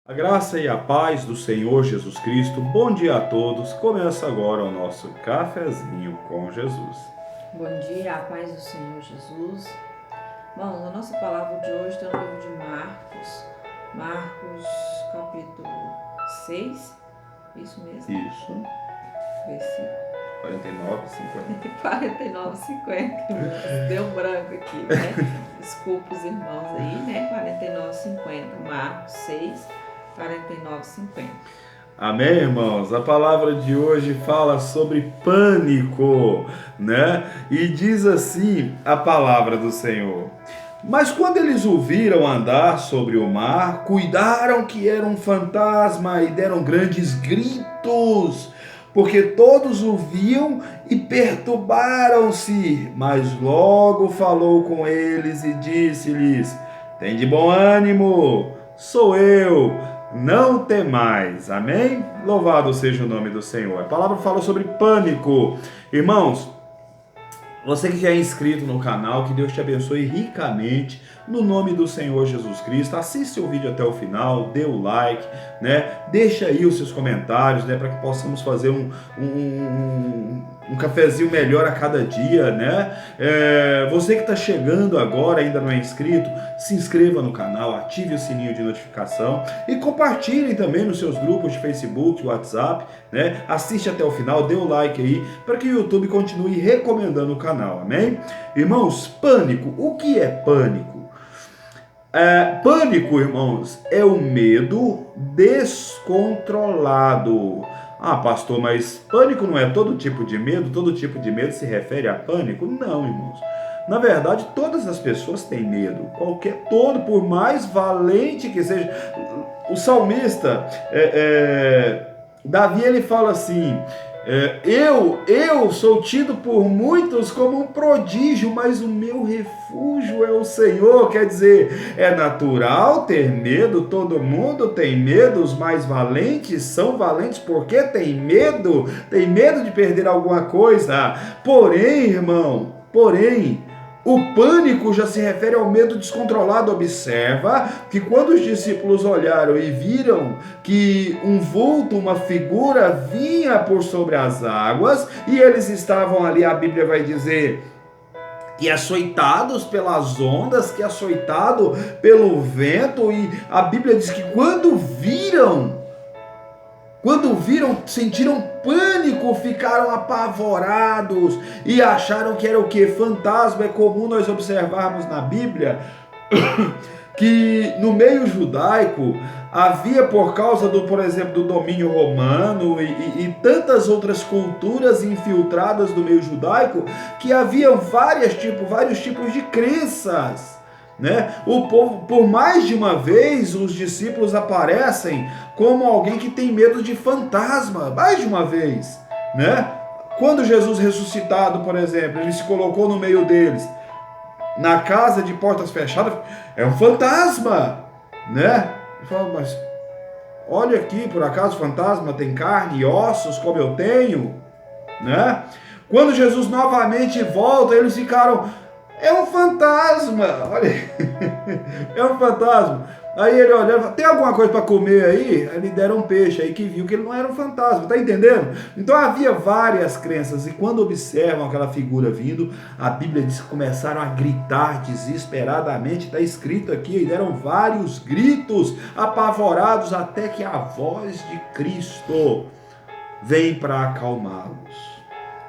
A graça e a paz do Senhor Jesus Cristo, bom dia a todos. Começa agora o nosso cafezinho com Jesus. Bom dia, a paz do Senhor Jesus. Bom, a nossa palavra de hoje está no livro de Marcos capítulo 6, isso mesmo? Isso, Versículo 49, 50. 49, 50, deu branco aqui, né? Desculpa os irmãos aí, né? 49, 50, Marcos 6, 49, 50. Amém, irmãos? A palavra de hoje fala sobre pânico, né? E diz assim a palavra do Senhor. Mas quando eles o viram andar sobre o mar, cuidaram que era um fantasma e deram grandes gritos, porque todos o viam e perturbaram-se. Mas logo falou com eles e disse-lhes: Tende bom ânimo, sou eu, não temais. Amém? Louvado seja o nome do Senhor. A palavra fala sobre pânico. Irmãos, você que já é inscrito no canal, que Deus te abençoe ricamente, no nome do Senhor Jesus Cristo. Assiste o vídeo até o final, dê o like, né? Deixa aí os seus comentários, né? Para que possamos fazer um cafezinho melhor a cada dia, né? Você que está chegando agora, ainda não é inscrito, se inscreva no canal, ative o sininho de notificação e compartilhem também nos seus grupos de Facebook, WhatsApp, né? Assiste até o final, dê o like aí, para que o YouTube continue recomendando o canal, amém? Irmãos, pânico, o que é pânico? Pânico, irmãos, é o medo descontrolado. Ah, pastor, mas pânico não é todo tipo de medo? Todo tipo de medo se refere a pânico? Não, irmãos. Na verdade, todas as pessoas têm medo. Por mais valente que seja. O salmista, Davi, ele fala assim: eu sou tido por muitos como um prodígio, mas o meu refúgio é o Senhor. Quer dizer, é natural ter medo, todo mundo tem medo, os mais valentes são valentes porque tem medo de perder alguma coisa. Porém, irmão, o pânico já se refere ao medo descontrolado. Observa que quando os discípulos olharam e viram que um vulto, uma figura vinha por sobre as águas, e eles estavam ali, a Bíblia vai dizer, que açoitados pelas ondas, que açoitado pelo vento, e a Bíblia diz que quando viram, sentiram pânico, ficaram apavorados e acharam que era o que? Fantasma. É comum nós observarmos na Bíblia que no meio judaico havia, por causa por exemplo, do domínio romano e tantas outras culturas infiltradas do meio judaico, que havia vários tipos de crenças, né? O povo, por mais de uma vez, os discípulos aparecem como alguém que tem medo de fantasma, mais de uma vez, né? Quando Jesus ressuscitado, por exemplo, ele se colocou no meio deles, na casa de portas fechadas, é um fantasma, né? Ele fala, mas olha aqui, por acaso fantasma tem carne e ossos como eu tenho, né? Quando Jesus novamente volta, eles ficaram, é um fantasma, olha, é um fantasma. Aí ele olhou e falou, tem alguma coisa para comer aí? Aí lhe deram um peixe, aí que viu que ele não era um fantasma, tá entendendo? Então havia várias crenças, e quando observam aquela figura vindo, a Bíblia diz que começaram a gritar desesperadamente, está escrito aqui, e deram vários gritos, apavorados, até que a voz de Cristo vem para acalmá-los.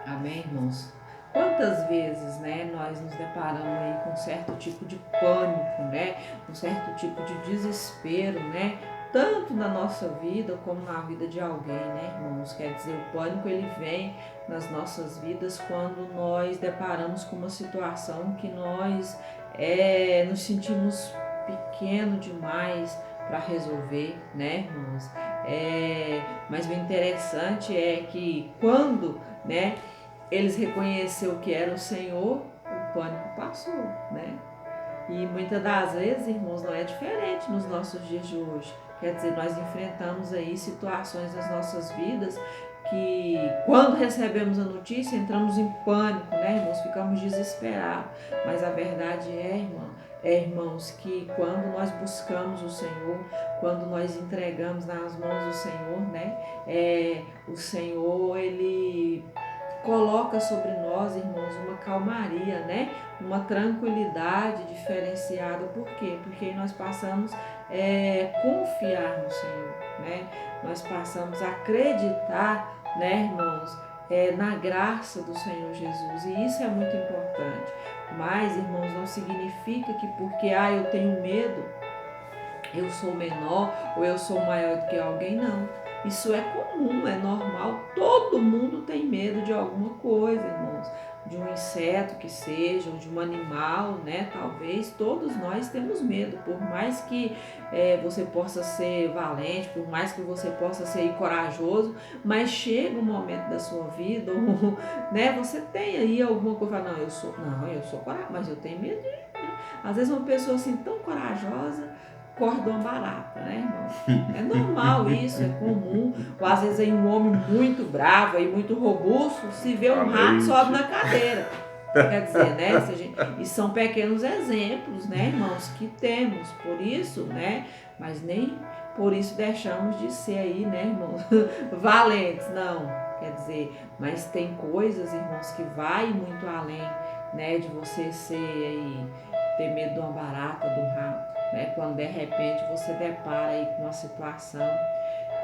Amém, irmãos? Quantas vezes, né, nós nos deparamos aí com um certo tipo de pânico, né, um certo tipo de desespero, né, tanto na nossa vida como na vida de alguém, né, irmãos? Quer dizer, o pânico ele vem nas nossas vidas quando nós deparamos com uma situação que nós nos sentimos pequeno demais para resolver, né, irmãos? Mas o interessante é que quando, né, eles reconheceram que era o Senhor, o pânico passou, né? E muitas das vezes, irmãos, não é diferente nos nossos dias de hoje. Quer dizer, nós enfrentamos aí situações nas nossas vidas que quando recebemos a notícia entramos em pânico, né, irmãos? Ficamos desesperados. Mas a verdade irmãos, que quando nós buscamos o Senhor, quando nós entregamos nas mãos do Senhor, né? O Senhor, Ele coloca sobre nós, irmãos, uma calmaria, né? Uma tranquilidade diferenciada. Por quê? Porque nós passamos a confiar no Senhor, né? Nós passamos a acreditar, né, irmãos, na graça do Senhor Jesus. E isso é muito importante. Mas, irmãos, não significa que porque eu tenho medo, eu sou menor ou eu sou maior do que alguém, não. Isso é comum, é normal. Todo mundo tem medo de alguma coisa, irmãos. De um inseto que seja, ou de um animal, né? Talvez todos nós temos medo. Por mais que você possa ser valente, por mais que você possa ser corajoso, mas chega um momento da sua vida, né? Você tem aí alguma coisa, eu sou corajoso, mas eu tenho medo de... Às vezes uma pessoa assim tão corajosa corda uma barata, né, irmão? É normal isso, é comum. Ou às vezes aí um homem muito bravo e muito robusto, se vê um rato, sobe na cadeira. Quer dizer, né? E são pequenos exemplos, né, irmãos, que temos. Por isso, né? Mas nem por isso deixamos de ser aí, né, irmãos, valentes. Não, quer dizer, mas tem coisas, irmãos, que vai muito além, né, de você ser aí, ter medo de uma barata, de um rato. Quando de repente você depara aí com uma situação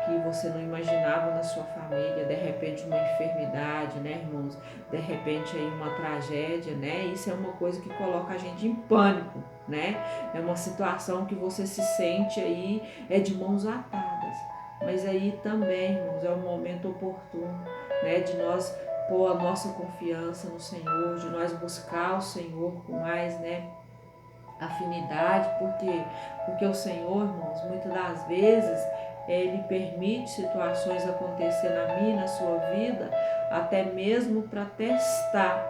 que você não imaginava na sua família, de repente uma enfermidade, né, irmãos? De repente aí uma tragédia, né? Isso é uma coisa que coloca a gente em pânico, né? É uma situação que você se sente aí de mãos atadas. Mas aí também, irmãos, é um momento oportuno, né, de nós pôr a nossa confiança no Senhor, de nós buscar o Senhor com mais, né, afinidade. Porque o Senhor, irmãos, muitas das vezes Ele permite situações acontecer na minha e na sua vida, até mesmo para testar,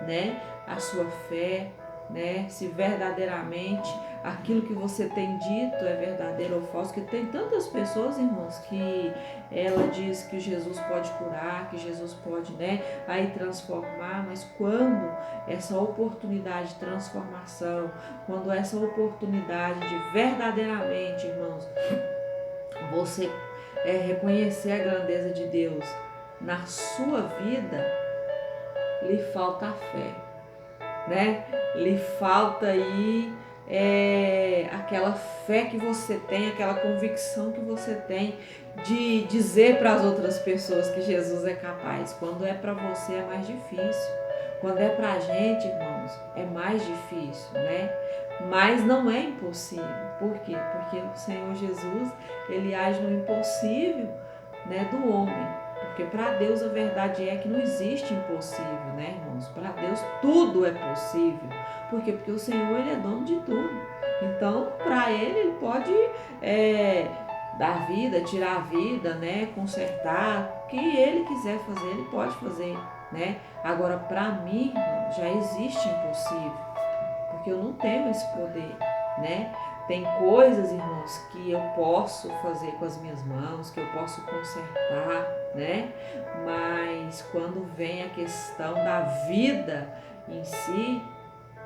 né, a sua fé, né, se verdadeiramente aquilo que você tem dito é verdadeiro ou falso. Que tem tantas pessoas, irmãos, que ela diz que Jesus pode curar, que Jesus pode, né, aí transformar, mas quando essa oportunidade de transformação, quando essa oportunidade de verdadeiramente, irmãos, você reconhecer a grandeza de Deus na sua vida, lhe falta a fé, né? Lhe falta aí aquela fé que você tem, aquela convicção que você tem de dizer para as outras pessoas que Jesus é capaz. Quando é para você é mais difícil. Quando é para a gente, irmãos, é mais difícil, né? Mas não é impossível. Por quê? Porque o Senhor Jesus, Ele age no impossível, né, do homem. Porque para Deus a verdade é que não existe impossível, né, irmãos? Para Deus tudo é possível. Por quê? Porque o Senhor, Ele é dono de tudo. Então, para Ele pode dar vida, tirar a vida, né, consertar. O que Ele quiser fazer, Ele pode fazer, né? Agora, para mim, irmão, já existe impossível. Porque eu não tenho esse poder, né? Tem coisas, irmãos, que eu posso fazer com as minhas mãos, que eu posso consertar, né? Mas quando vem a questão da vida em si,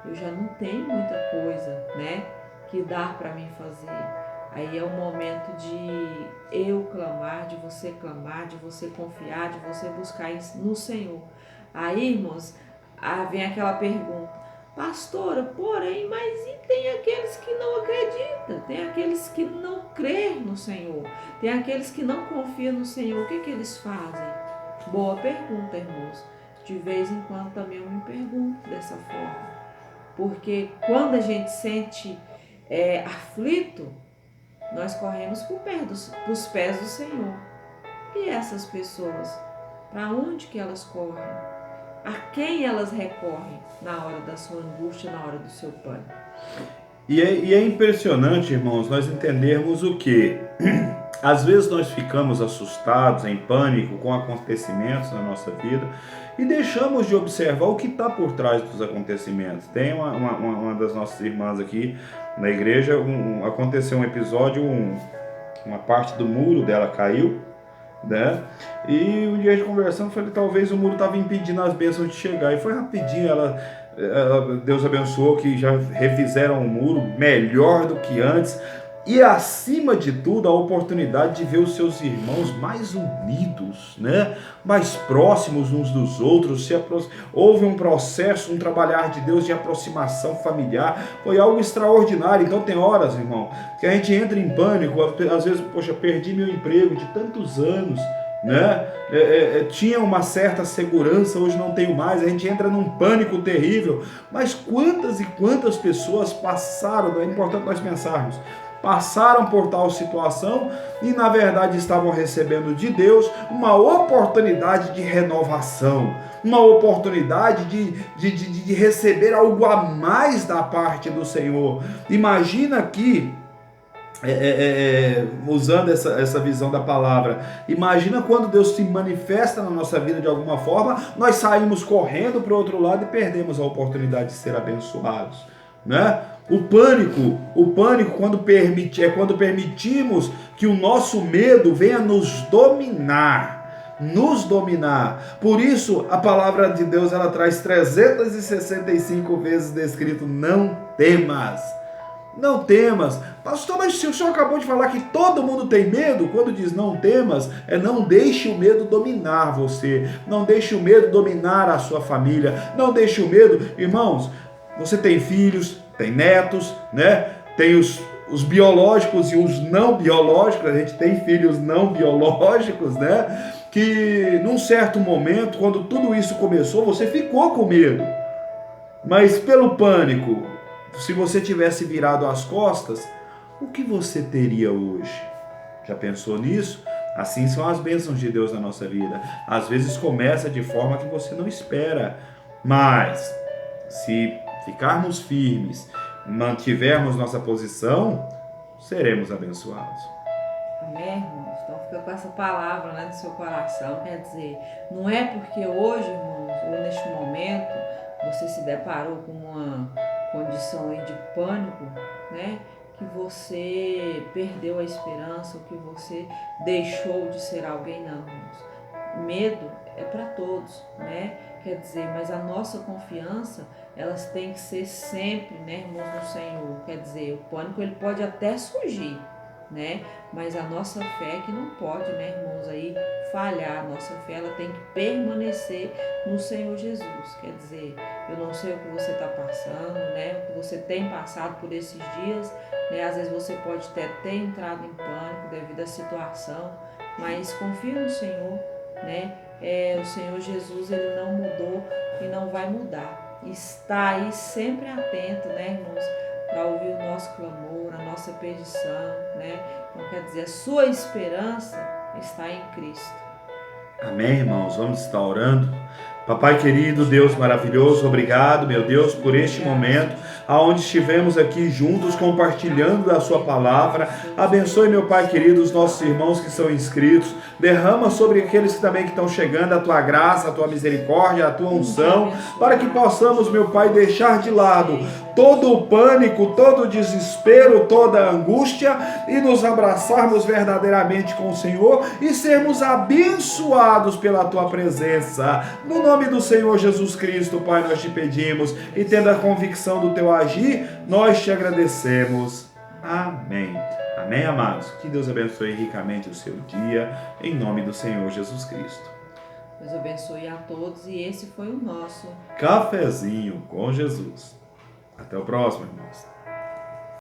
eu já não tenho muita coisa, né, que dá para mim fazer. Aí é o momento de eu clamar, de você confiar, de você buscar no Senhor. Aí, irmãos, vem aquela pergunta: pastora, porém, mas e tem aqueles que não acreditam, tem aqueles que não creem no Senhor, tem aqueles que não confiam no Senhor, o que eles fazem? Boa pergunta, irmãos. De vez em quando também eu me pergunto dessa forma. Porque quando a gente sente aflito, nós corremos pros pés do Senhor. E essas pessoas, para onde que elas correm? A quem elas recorrem na hora da sua angústia, na hora do seu pânico? E é impressionante, irmãos, nós entendermos o que? Às vezes nós ficamos assustados, em pânico com acontecimentos na nossa vida e deixamos de observar o que está por trás dos acontecimentos. Tem uma das nossas irmãs aqui na igreja, aconteceu um episódio, uma parte do muro dela caiu, né? E um dia a gente conversando, falei, talvez o muro estava impedindo as bênçãos de chegar. E foi rapidinho, Deus abençoou que já refizeram o muro melhor do que antes. E acima de tudo, a oportunidade de ver os seus irmãos mais unidos, né? Mais próximos uns dos outros. Houve um processo, um trabalhar de Deus de aproximação familiar. Foi algo extraordinário. Então tem horas, irmão, que a gente entra em pânico. Às vezes, poxa, perdi meu emprego de tantos anos, né? Tinha uma certa segurança, hoje não tenho mais. A gente entra num pânico terrível. Mas quantas e quantas pessoas passaram, é importante nós pensarmos, passaram por tal situação e na verdade estavam recebendo de Deus uma oportunidade de renovação, uma oportunidade de receber algo a mais da parte do Senhor. Imagina que, usando essa visão da palavra, imagina quando Deus se manifesta na nossa vida de alguma forma, nós saímos correndo para o outro lado e perdemos a oportunidade de ser abençoados, né? O pânico quando permitimos que o nosso medo venha nos dominar. Por isso a palavra de Deus ela traz 365 vezes descrito: não temas. Não temas. Pastor, mas o senhor acabou de falar que todo mundo tem medo. Quando diz não temas, não deixe o medo dominar você. Não deixe o medo dominar a sua família. Não deixe o medo. Irmãos, você tem filhos, tem netos, né? Tem os biológicos e os não biológicos. A gente tem filhos não biológicos, né? Que num certo momento, quando tudo isso começou, você ficou com medo. Mas pelo pânico, se você tivesse virado as costas, o que você teria hoje? Já pensou nisso? Assim são as bênçãos de Deus na nossa vida. Às vezes começa de forma que você não espera, mas se ficarmos firmes, mantivermos nossa posição, seremos abençoados. Amém, irmãos? Então fica com essa palavra, né, no seu coração. Quer dizer, não é porque hoje, irmãos, ou neste momento, você se deparou com uma condição aí de pânico, né, que você perdeu a esperança, ou que você deixou de ser alguém, não, irmãos. Medo é para todos, né? Quer dizer, mas a nossa confiança, elas tem que ser sempre, né, irmãos, no Senhor. Quer dizer, o pânico ele pode até surgir, né? Mas a nossa fé que não pode, né, irmãos, aí falhar. A nossa fé ela tem que permanecer no Senhor Jesus. Quer dizer, eu não sei o que você está passando, né? O que você tem passado por esses dias, né? Às vezes você pode até ter entrado em pânico devido à situação, mas confia no Senhor, né? O Senhor Jesus, ele não mudou e não vai mudar. Está aí sempre atento, né, irmãos, para ouvir o nosso clamor, a nossa petição, né? Então, quer dizer, a sua esperança está em Cristo. Amém, irmãos? Vamos estar orando. Papai querido, Deus maravilhoso, obrigado, meu Deus, por este momento, aonde estivemos aqui juntos compartilhando da sua palavra. Abençoe, meu Pai querido, os nossos irmãos que são inscritos. Derrama sobre aqueles que também que estão chegando a tua graça, a tua misericórdia, a tua unção, para que possamos, meu Pai, deixar de lado todo o pânico, todo o desespero, toda a angústia e nos abraçarmos verdadeiramente com o Senhor e sermos abençoados pela tua presença. No nome do Senhor Jesus Cristo, Pai, nós te pedimos e tendo a convicção do teu agir, nós te agradecemos. Amém. Amém, amados? Que Deus abençoe ricamente o seu dia, em nome do Senhor Jesus Cristo. Deus abençoe a todos e esse foi o nosso Cafezinho com Jesus. Até o próximo, irmãos.